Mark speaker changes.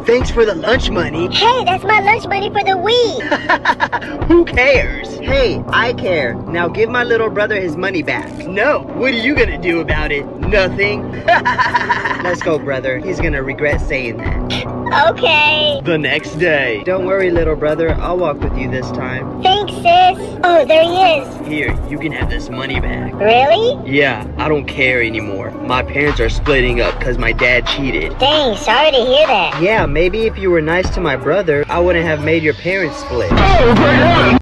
Speaker 1: Thanks for the lunch money.
Speaker 2: Hey, that's my lunch money for the week.
Speaker 1: Who cares? Hey, I care. Now give my little brother his money back. No, what are you gonna do about it? Nothing. Let's go, brother. He's gonna regret saying that.
Speaker 2: Okay.
Speaker 1: The next day. Don't worry, little brother. I'll walk with you this time.
Speaker 2: Thanks, sis. Oh, there he is.
Speaker 1: Here, you can have this money back.
Speaker 2: Really?
Speaker 1: Yeah, I don't care anymore. My parents are splitting up because my dad cheated.
Speaker 2: Dang, sorry to hear that.
Speaker 1: Yeah, maybe if you were nice to my brother, I wouldn't have made your parents split.